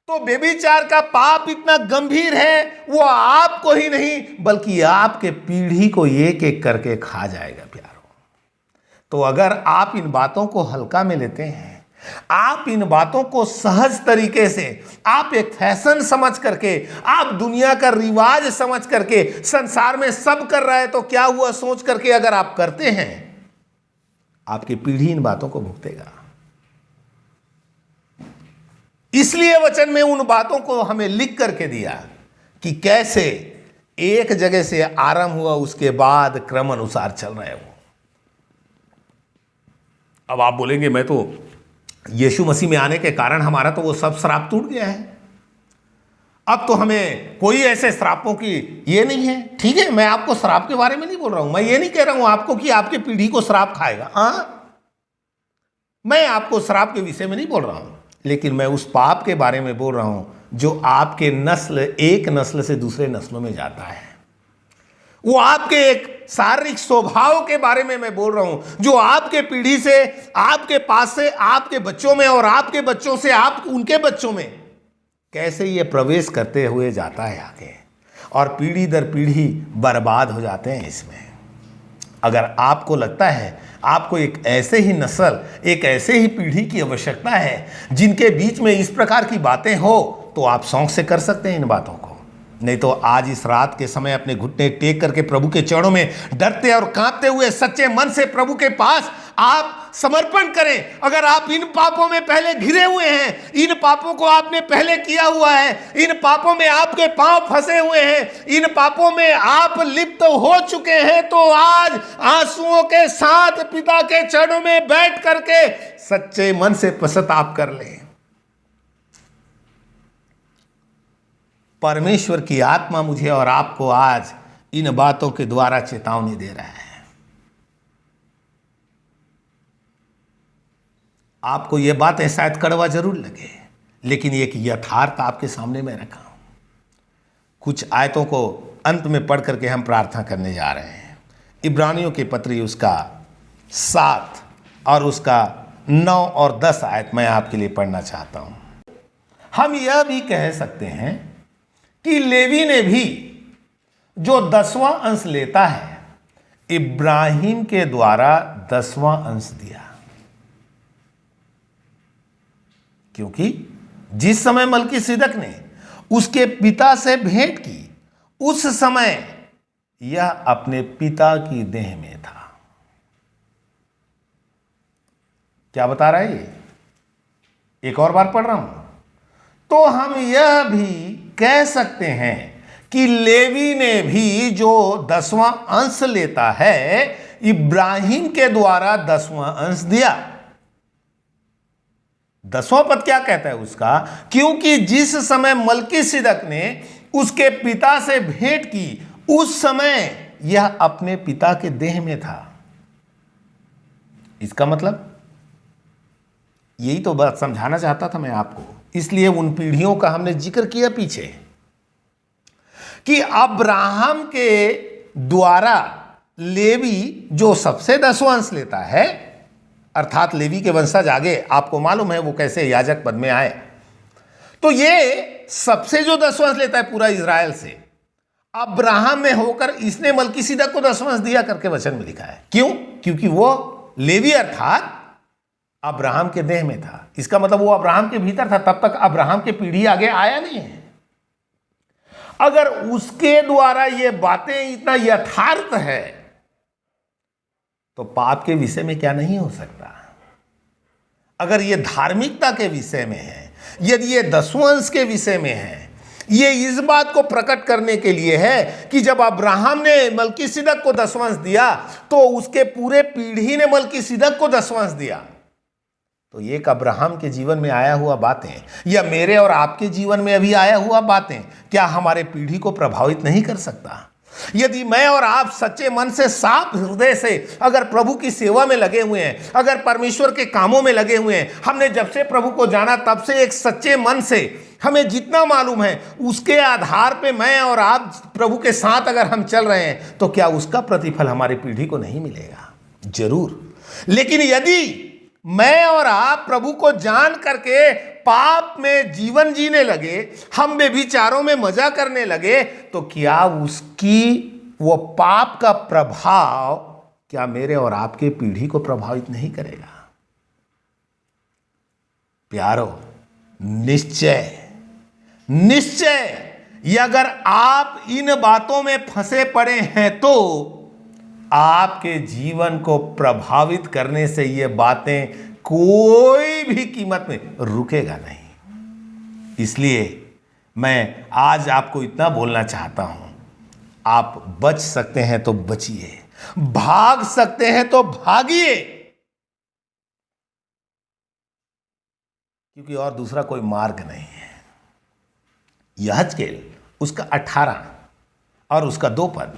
तो व्यभिचार का पाप इतना गंभीर है, वो आपको ही नहीं बल्कि आपके पीढ़ी को एक एक करके खा जाएगा प्यारो। तो अगर आप इन बातों को हल्का में लेते हैं, आप इन बातों को सहज तरीके से, आप एक फैशन समझ करके, आप दुनिया का रिवाज समझ करके, संसार में सब कर रहा है तो क्या हुआ सोच करके अगर आप करते हैं, आपकी पीढ़ी इन बातों को भुगतेगा। इसलिए वचन में उन बातों को हमें लिख करके दिया कि कैसे एक जगह से आरंभ हुआ, उसके बाद क्रम अनुसार चल रहे हैं वो। अब आप बोलेंगे मैं तो यीशु मसीह में आने के कारण हमारा तो वो सब श्राप टूट गया है, अब तो हमें कोई ऐसे श्रापों की ये नहीं है। ठीक है, मैं आपको श्राप के बारे में नहीं बोल रहा हूं, मैं ये नहीं कह रहा हूं आपको कि आपकी पीढ़ी को श्राप खाएगा। मैं आपको श्राप के विषय में नहीं बोल रहा हूं, लेकिन मैं उस पाप के बारे में बोल रहा हूं जो आपके नस्ल, एक नस्ल से दूसरे नस्लों में जाता है। वो आपके एक शारीरिक स्वभाव के बारे में मैं बोल रहा हूं जो आपके पीढ़ी से, आपके पास से, आपके बच्चों में और आपके बच्चों से आप उनके बच्चों में कैसे ये प्रवेश करते हुए जाता है आगे, और पीढ़ी दर पीढ़ी बर्बाद हो जाते हैं इसमें। अगर आपको लगता है आपको एक ऐसे ही नस्ल, एक ऐसे ही पीढ़ी की आवश्यकता है जिनके बीच में इस प्रकार की बातें हो, तो आप शौक से कर सकते हैं इन बातों को। नहीं तो आज इस रात के समय अपने घुटने टेक करके प्रभु के चरणों में डरते और कांपते हुए सच्चे मन से प्रभु के पास आप समर्पण करें। अगर आप इन पापों में पहले घिरे हुए हैं, इन पापों को आपने पहले किया हुआ है, इन पापों में आपके पांव फंसे हुए हैं, इन पापों में आप लिप्त हो चुके हैं, तो आज आंसुओं के साथ पिता के चरणों में बैठ करके सच्चे मन से पश्चाताप कर लें। परमेश्वर की आत्मा मुझे और आपको आज इन बातों के द्वारा चेतावनी दे रहा है। आपको यह बातें शायद कड़वा जरूर लगे, लेकिन एक यथार्थ आपके सामने मैं रखा हूं। कुछ आयतों को अंत में पढ़ करके हम प्रार्थना करने जा रहे हैं। इब्रानियों की पत्री उसका 7 और उसका 9 और 10 आयत मैं आपके लिए पढ़ना चाहता हूं। हम यह भी कह सकते हैं कि लेवी ने भी जो 10वां अंश लेता है, इब्राहिम के द्वारा 10वां अंश दिया, क्योंकि जिस समय मलकीसिदक ने उसके पिता से भेंट की, उस समय यह अपने पिता की देह में था। क्या बता रहा है ये? एक और बार पढ़ रहा हूं। तो हम यह भी कह सकते हैं कि लेवी ने भी जो 10वां अंश लेता है, इब्राहिम के द्वारा 10वां अंश दिया। 10वां पद क्या कहता है उसका? क्योंकि जिस समय मलकीसिदक ने उसके पिता से भेंट की, उस समय यह अपने पिता के देह में था। इसका मतलब यही तो बात समझाना चाहता था मैं आपको, इसलिए उन पीढ़ियों का हमने जिक्र किया पीछे कि अब्राहम के द्वारा लेवी जो सबसे 10वां अंश लेता है, अर्थात लेवी के वंशज आगे आपको मालूम है वो कैसे याजक पद में आए, तो ये सबसे जो 10वां अंश लेता है पूरा इजराइल से, अब्राहम में होकर इसने मलकीसिदक को 10वां अंश दिया करके वचन में लिखा है। क्यों? क्योंकि वो लेवी अर्थात अब्राहम के देह में था। इसका मतलब वो अब्राहम के भीतर था, तब तक अब्राहम की पीढ़ी आगे आया नहीं है। अगर उसके द्वारा ये बातें इतना यथार्थ है, तो पाप के विषय में क्या नहीं हो सकता? अगर ये धार्मिकता के विषय में है, यदि ये 10वां अंश के विषय में है, ये इस बात को प्रकट करने के लिए है कि जब अब्राहम ने मलकीसिदक को दशवंश दिया तो उसके पूरे पीढ़ी ने मलकीसिदक को दशवंश दिया। तो ये एक अब्राहम के जीवन में आया हुआ बातें या मेरे और आपके जीवन में अभी आया हुआ बातें क्या हमारे पीढ़ी को प्रभावित नहीं कर सकता? यदि मैं और आप सच्चे मन से, साफ हृदय से अगर प्रभु की सेवा में लगे हुए हैं, अगर परमेश्वर के कामों में लगे हुए हैं, हमने जब से प्रभु को जाना तब से एक सच्चे मन से हमें जितना मालूम है उसके आधार पे मैं और आप प्रभु के साथ अगर हम चल रहे हैं तो क्या उसका प्रतिफल हमारी पीढ़ी को नहीं मिलेगा? जरूर। लेकिन यदि मैं और आप प्रभु को जान करके पाप में जीवन जीने लगे, हम व्यभिचारों में मजा करने लगे, तो क्या उसकी वो पाप का प्रभाव क्या मेरे और आपके पीढ़ी को प्रभावित नहीं करेगा? प्यारो, निश्चय ये अगर आप इन बातों में फंसे पड़े हैं तो आपके जीवन को प्रभावित करने से ये बातें कोई भी कीमत में रुकेगा नहीं। इसलिए मैं आज आपको इतना बोलना चाहता हूं, आप बच सकते हैं तो बचिए, भाग सकते हैं तो भागिए, क्योंकि और दूसरा कोई मार्ग नहीं है। यहजकेल उसका 18 और उसका 2 पद,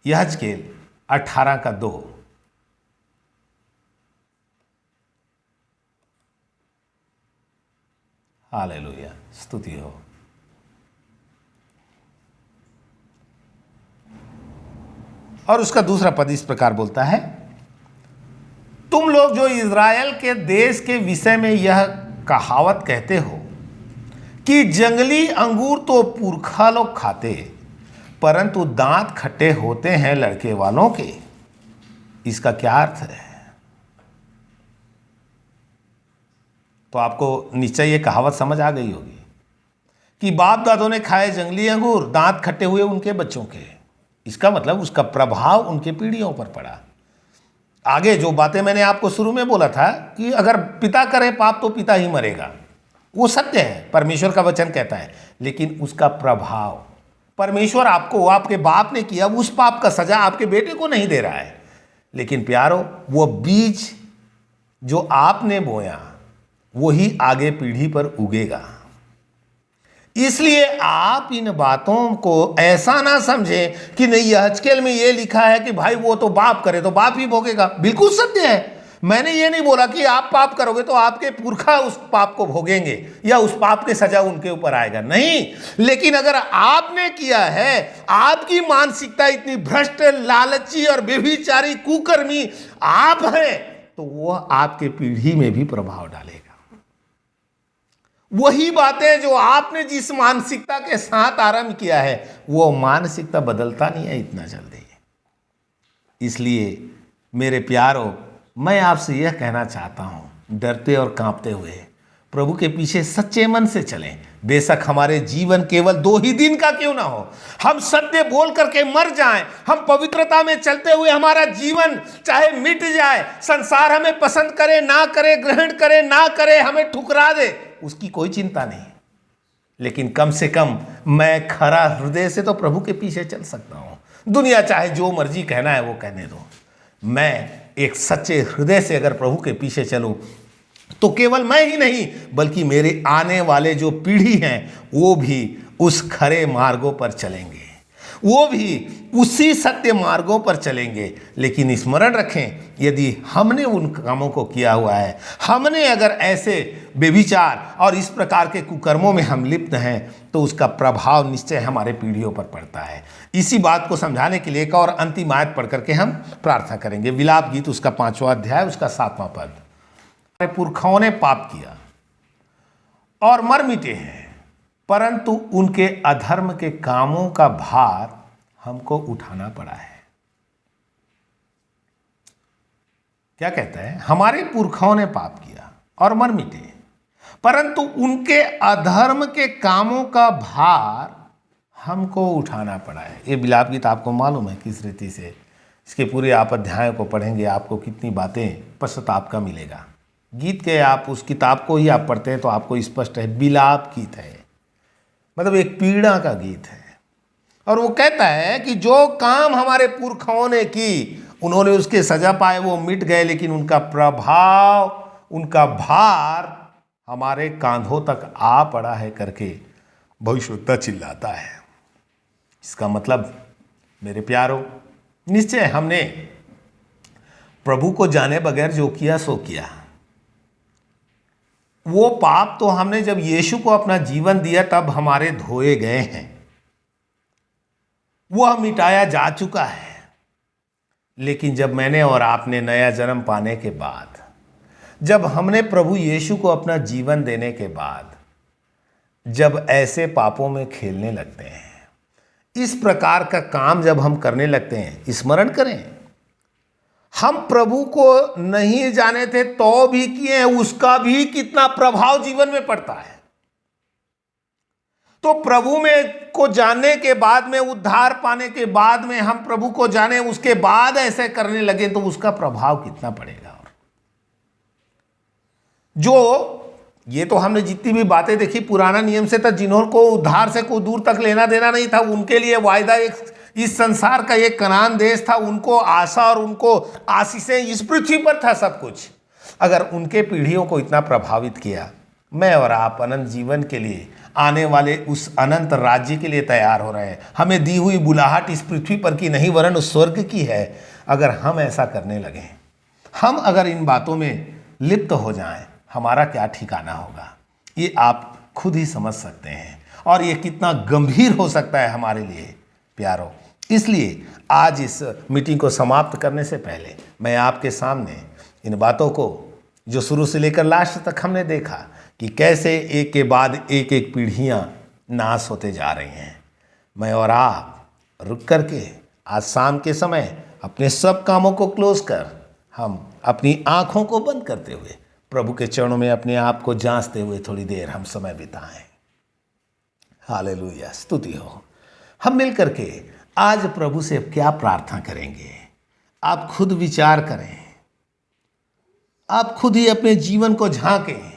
यहजकेल 18 का 2। हालेलुया, स्तुति हो। और उसका दूसरा पद इस प्रकार बोलता है, तुम लोग जो इज़राइल के देश के विषय में यह कहावत कहते हो कि जंगली अंगूर तो पुरखा लोग खाते, परंतु दांत खट्टे होते हैं लड़के वालों के, इसका क्या अर्थ है? तो आपको निश्चय ये कहावत समझ आ गई होगी कि बाप दादों ने खाए जंगली अंगूर, दांत खट्टे हुए उनके बच्चों के। इसका मतलब उसका प्रभाव उनके पीढ़ियों पर पड़ा। आगे जो बातें मैंने आपको शुरू में बोला था कि अगर पिता करे पाप तो पिता ही मरेगा, वो सत्य है, परमेश्वर का वचन कहता है। लेकिन उसका प्रभाव परमेश्वर आपको, आपके बाप ने किया, उस पाप का सजा आपके बेटे को नहीं दे रहा है। लेकिन प्यारो, वो बीज जो आपने बोया वही आगे पीढ़ी पर उगेगा। इसलिए आप इन बातों को ऐसा ना समझें कि नहीं यहजकेल में ये लिखा है कि भाई वो तो बाप करे तो बाप ही भोगेगा। बिल्कुल सत्य है। मैंने ये नहीं बोला कि आप पाप करोगे तो आपके पुरखा उस पाप को भोगेंगे या उस पाप के सजा उनके ऊपर आएगा, नहीं। लेकिन अगर आपने किया है, आपकी मानसिकता इतनी भ्रष्ट, लालची और व्यभिचारी, कुकर्मी आप हैं, तो वह आपके पीढ़ी में भी प्रभाव डालेगा। वही बातें जो आपने जिस मानसिकता के साथ आरंभ किया है वो मानसिकता बदलता नहीं है इतना जल्दी। इसलिए मेरे प्यारों, मैं आपसे यह कहना चाहता हूं, डरते और कांपते हुए प्रभु के पीछे सच्चे मन से चलें। बेशक हमारे जीवन केवल 2 ही दिन का क्यों ना हो, हम सत्य बोल करके मर जाएं, हम पवित्रता में चलते हुए हमारा जीवन चाहे मिट जाए, संसार हमें पसंद करे ना करे, ग्रहण करे ना करे, हमें ठुकरा दे, उसकी कोई चिंता नहीं। लेकिन कम से कम मैं खरा हृदय से तो प्रभु के पीछे चल सकता हूं। दुनिया चाहे जो मर्जी कहना है वो कहने दो, मैं एक सच्चे हृदय से अगर प्रभु के पीछे चलूं तो केवल मैं ही नहीं बल्कि मेरे आने वाले जो पीढ़ी हैं वो भी उस खरे मार्गों पर चलेंगे, वो भी उसी सत्य मार्गों पर चलेंगे। लेकिन स्मरण रखें, यदि हमने उन कामों को किया हुआ है, हमने अगर ऐसे व्यभिचार और इस प्रकार के कुकर्मों में हम लिप्त हैं, तो उसका प्रभाव निश्चय हमारे पीढ़ियों पर पड़ता है। इसी बात को समझाने के लिए एक और अंतिम आयत पढ़ करके हम प्रार्थना करेंगे। विलाप गीत उसका 5वां अध्याय उसका 7वां पद। हमारे पुरखाओं ने पाप किया और मर मिटे हैं, परंतु उनके अधर्म के कामों का भार हमको उठाना पड़ा है। क्या कहता है? हमारे पुरखाओं ने पाप किया और मर मिटे, परंतु उनके अधर्म के कामों का भार हमको उठाना पड़ा है। ये विलाप गीत आपको मालूम है किस रीति से, इसके पूरे आप अध्याय को पढ़ेंगे आपको कितनी बातें पश्चाताप का मिलेगा। गीत के आप उस किताब को ही आप पढ़ते हैं तो आपको स्पष्ट है, विलाप गीत है। मतलब एक पीड़ा का गीत है। और वो कहता है कि जो काम हमारे पुरखाओं ने की, उन्होंने उसके सजा पाए, वो मिट गए, लेकिन उनका प्रभाव, उनका भार हमारे कांधों तक आ पड़ा है करके भविष्यवक्ता चिल्लाता है। इसका मतलब मेरे प्यारों, निश्चय हमने प्रभु को जाने बगैर जो किया सो किया। वो पाप तो हमने जब यीशु को अपना जीवन दिया तब हमारे धोए गए हैं, वह मिटाया जा चुका है। लेकिन जब मैंने और आपने नया जन्म पाने के बाद, जब हमने प्रभु यीशु को अपना जीवन देने के बाद, जब ऐसे पापों में खेलने लगते हैं, इस प्रकार का काम जब हम करने लगते हैं, स्मरण करें हम प्रभु को नहीं जाने थे तो भी किए हैं, उसका भी कितना प्रभाव जीवन में पड़ता है। तो प्रभु में को जानने के बाद में, उद्धार पाने के बाद में हम प्रभु को जाने, उसके बाद ऐसे करने लगे तो उसका प्रभाव कितना पड़ेगा। और जो ये तो हमने जितनी भी बातें देखी पुराना नियम से, तो जिन्हों को उद्धार से कोई दूर तक लेना देना नहीं था, उनके लिए वायदा एक इस संसार का एक कनान देश था, उनको आशा और उनको आशीषें इस पृथ्वी पर था सब कुछ। अगर उनके पीढ़ियों को इतना प्रभावित किया, मैं और आप अनंत जीवन के लिए, आने वाले उस अनंत राज्य के लिए तैयार हो रहे हैं। हमें दी हुई बुलाहट इस पृथ्वी पर की नहीं वरन उस स्वर्ग की है। अगर हम ऐसा करने लगें, हम अगर इन बातों में लिप्त हो जाएं, हमारा क्या ठिकाना होगा, ये आप खुद ही समझ सकते हैं। और ये कितना गंभीर हो सकता है हमारे लिए प्यारों। इसलिए आज इस मीटिंग को समाप्त करने से पहले मैं आपके सामने इन बातों को, जो शुरू से लेकर लास्ट तक हमने देखा कि कैसे एक के बाद एक एक पीढ़ियां नाश होते जा रही हैं, मैं और आप रुक करके आज शाम के समय अपने सब कामों को क्लोज कर, हम अपनी आँखों को बंद करते हुए प्रभु के चरणों में अपने आप को जांचते हुए थोड़ी देर हम समय बिताएं। हालेलुया, स्तुति हो। हम मिल करके आज प्रभु से क्या प्रार्थना करेंगे, आप खुद विचार करें, आप खुद ही अपने जीवन को झांकें।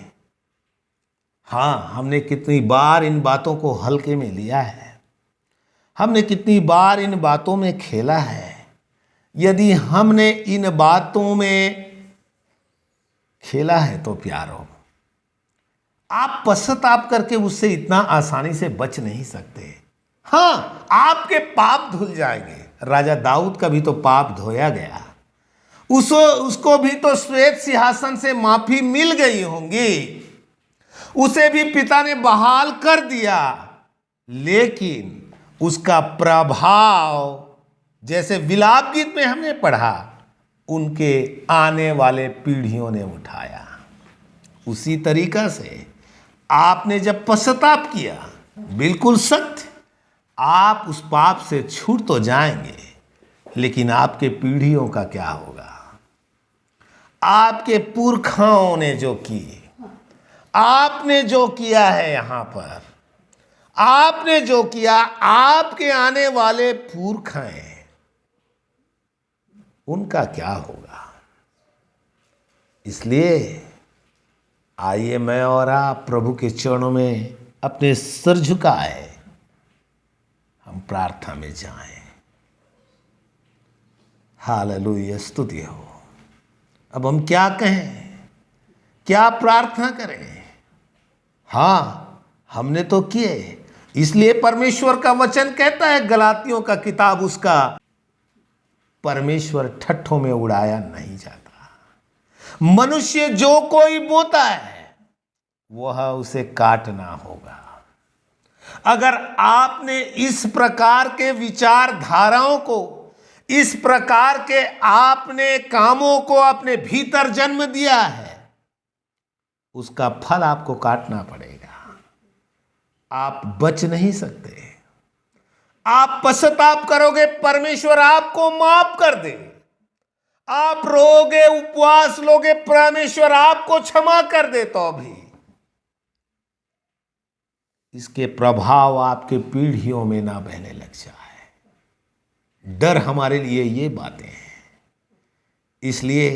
हाँ, हमने कितनी बार इन बातों को हल्के में लिया है, हमने कितनी बार इन बातों में खेला है। यदि हमने इन बातों में खेला है तो प्यारो, आप पश्चाताप करके उससे इतना आसानी से बच नहीं सकते। हाँ, आपके पाप धुल जाएंगे। राजा दाऊद का भी तो पाप धोया गया, उसको भी तो श्वेत सिंहासन से माफी मिल गई होंगी, उसे भी पिता ने बहाल कर दिया, लेकिन उसका प्रभाव, जैसे विलाप गीत में हमने पढ़ा, उनके आने वाले पीढ़ियों ने उठाया। उसी तरीका से आपने जब पश्चाताप किया, बिल्कुल सत्य, आप उस पाप से छूट तो जाएंगे, लेकिन आपके पीढ़ियों का क्या होगा। आपके पुरखाओं ने जो की, आपने जो किया है यहां पर, आपने जो किया, आपके आने वाले पुरख हैं, उनका क्या होगा। इसलिए आइए मैं और आप प्रभु के चरणों में अपने सिर झुकाए, हम प्रार्थना में जाएं। हालेलुया, स्तुति हो। अब हम क्या कहें, क्या प्रार्थना करें। हाँ, हमने तो किए, इसलिए परमेश्वर का वचन कहता है, गलातियों का किताब, उसका परमेश्वर ठट्ठों में उड़ाया नहीं जाता। मनुष्य जो कोई बोता है वह उसे काटना होगा। अगर आपने इस प्रकार के विचारधाराओं को, इस प्रकार के आपने कामों को अपने भीतर जन्म दिया है, उसका फल आपको काटना पड़ेगा। आप बच नहीं सकते। आप पश्चाताप करोगे, परमेश्वर आपको माफ कर दे। आप रोगे, उपवास लोगे, परमेश्वर आपको क्षमा कर दे, तो भी इसके प्रभाव आपके पीढ़ियों में ना बहने लग जाए। डर हमारे लिए ये बातें हैं। इसलिए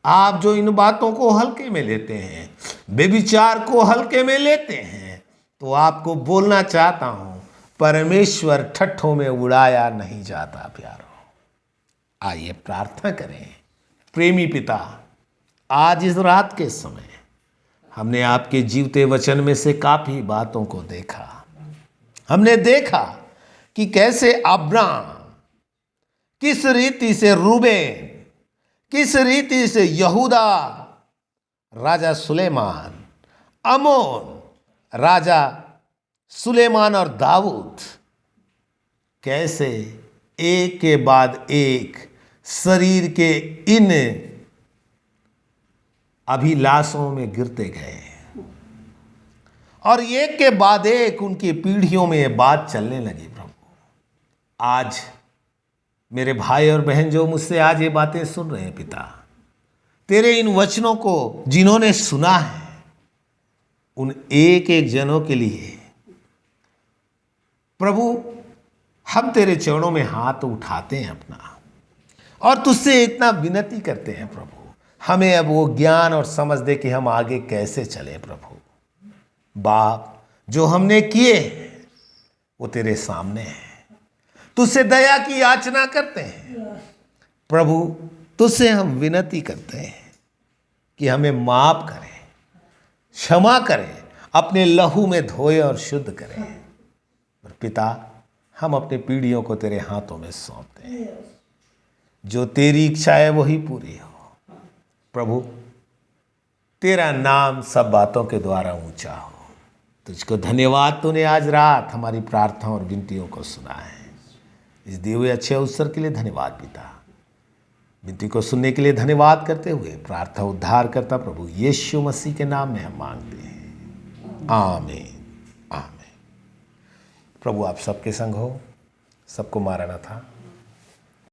आप जो इन बातों को हल्के में लेते हैं, व्यभिचार को हल्के में लेते हैं, तो आपको बोलना चाहता हूं, परमेश्वर ठट्ठों में उड़ाया नहीं जाता प्यारो। आइए प्रार्थना करें। प्रेमी पिता, आज इस रात के समय हमने आपके जीवते वचन में से काफी बातों को देखा। हमने देखा कि कैसे अब्राम, किस रीति से रूबेन, किस रीति से यहूदा, राजा सुलेमान, अमोन, राजा सुलेमान और दाऊद कैसे एक के बाद एक शरीर के इन अभिलाषों में गिरते गए और एक के बाद एक उनकी पीढ़ियों में ये बात चलने लगी। प्रभु, आज मेरे भाई और बहन जो मुझसे आज ये बातें सुन रहे हैं पिता, तेरे इन वचनों को जिन्होंने सुना है, उन एक एक जनों के लिए प्रभु हम तेरे चरणों में हाथ उठाते हैं अपना और तुझसे इतना विनती करते हैं प्रभु, हमें अब वो ज्ञान और समझ दे कि हम आगे कैसे चले। प्रभु बाप, जो हमने किए वो तेरे सामने है, तुझसे दया की याचना करते हैं प्रभु, तुझसे हम विनती करते हैं कि हमें माफ करें, क्षमा करें, अपने लहू में धोए और शुद्ध करें। और पिता, हम अपने पीढ़ियों को तेरे हाथों में सौंपते हैं, जो तेरी इच्छा है वही पूरी हो। प्रभु, तेरा नाम सब बातों के द्वारा ऊंचा हो। तुझको धन्यवाद, तूने आज रात हमारी प्रार्थना और विनतियों को सुना है। इस दिए हुए अच्छे अवसर के लिए धन्यवाद पिता। विनती को सुनने के लिए धन्यवाद करते हुए प्रार्थना उद्धार करता प्रभु यीशु मसीह के नाम में हम मांगते हैं, आमीन आमीन। प्रभु आप सबके संग हो, सबको मारना था।